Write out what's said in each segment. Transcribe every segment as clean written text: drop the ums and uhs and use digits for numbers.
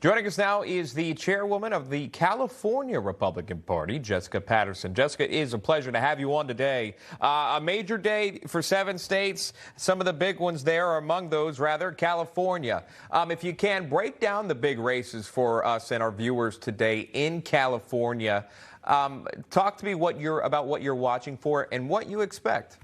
Joining us now is the chairwoman of the California Republican Party, Jessica Patterson. Jessica, it is a pleasure to have you on today. A major day for 7 states. Some of the big ones there are among those, California. If you can, break down the big races for us and our viewers today in California. Talk to me about what you're watching for and what you expect.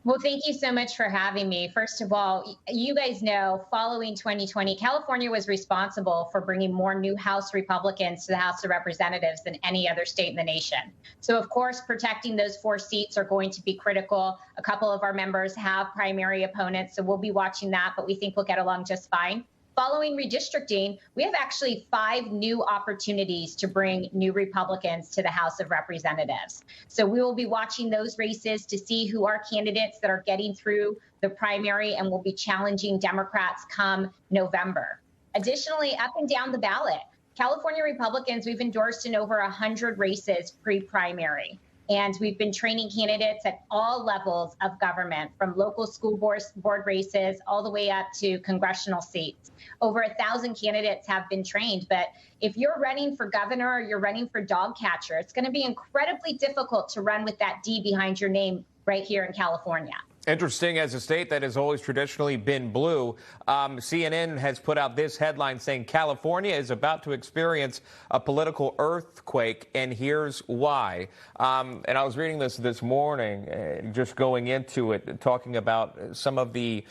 Well, thank you so much for having me. First of all, you guys know, following 2020, California was responsible for bringing more new House Republicans to the House of Representatives than any other state in the nation. So, of course, protecting those 4 seats are going to be critical. A couple of our members have primary opponents, so we'll be watching that, but we think we'll get along just fine. Following redistricting, we have actually 5 new opportunities to bring new Republicans to the House of Representatives. So we will be watching those races to see who are candidates that are getting through the primary and will be challenging Democrats come November. Additionally, up and down the ballot, California Republicans, we've endorsed in over 100 races pre-primary. And we've been training candidates at all levels of government, from local school board races all the way up to congressional seats. Over 1,000 candidates have been trained. But if you're running for governor or you're running for dog catcher, it's going to be incredibly difficult to run with that D behind your name right here in California. Interesting, as a state that has always traditionally been blue, CNN has put out this headline saying California is about to experience a political earthquake, and here's why. And I was reading this morning, just going into it, talking about some of the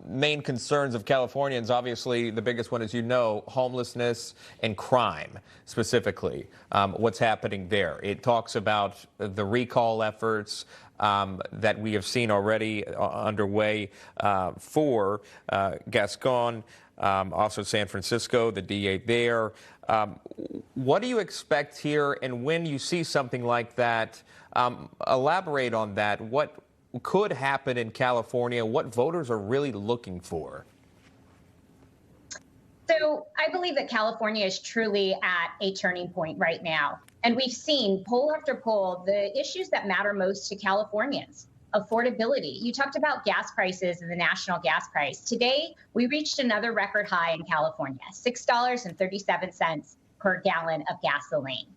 main concerns of Californians. Obviously, the biggest one, as you know, homelessness and crime, specifically, what's happening there. It talks about the recall efforts that we have seen already underway for Gascon, also San Francisco, the DA there. What do you expect here? And when you see something like that, elaborate on that. What could happen in California? What voters are really looking for? So I believe that California is truly at a turning point right now. And we've seen poll after poll the issues that matter most to Californians. Affordability. You talked about gas prices and the national gas price. Today, we reached another record high in California, $6.37 per gallon of gasoline.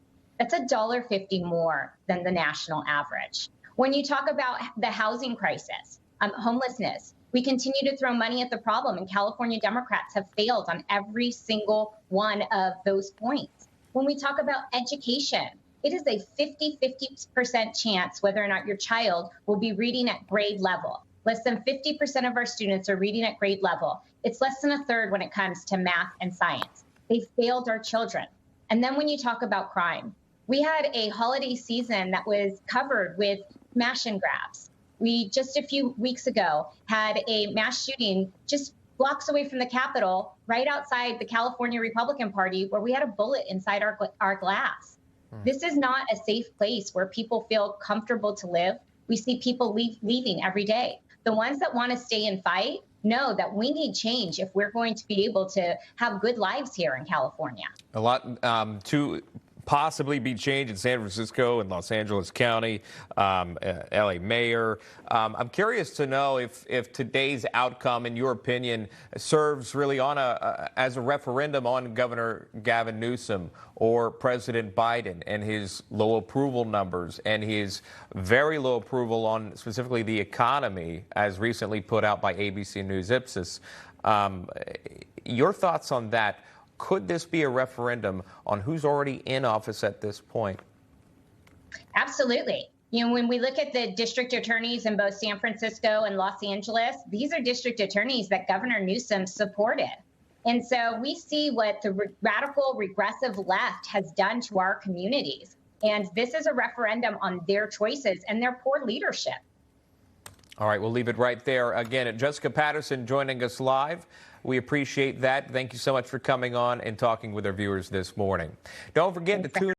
That's $1.50 more than the national average. When you talk about the housing crisis, homelessness, we continue to throw money at the problem, and California Democrats have failed on every single one of those points. When we talk about education, it is a 50% chance whether or not your child will be reading at grade level. Less than 50% of our students are reading at grade level. It's less than a third when it comes to math and science. They failed our children. And then when you talk about crime, we had a holiday season that was covered with smash and grabs. We just a few weeks ago had a mass shooting just blocks away from the Capitol, right outside the California Republican Party, where we had a bullet inside our glass. This is not a safe place where people feel comfortable to live. We see people leaving every day. The ones that want to stay and fight know that we need change if we're going to be able to have good lives here in California. A lot to possibly be changed in San Francisco and Los Angeles County, LA mayor. I'm curious to know if today's outcome, in your opinion, serves really on as a referendum on Governor Gavin Newsom or President Biden and his low approval numbers and his very low approval on specifically the economy, as recently put out by ABC News Ipsos. Your thoughts on that? Could this be a referendum on who's already in office at this point? Absolutely. You know, when we look at the district attorneys in both San Francisco and Los Angeles, these are district attorneys that Governor Newsom supported. And so we see what the radical regressive left has done to our communities. And this is a referendum on their choices and their poor leadership. All right, we'll leave it right there. Again, Jessica Patterson joining us live. We appreciate that. Thank you so much for coming on and talking with our viewers this morning. Don't forget to tune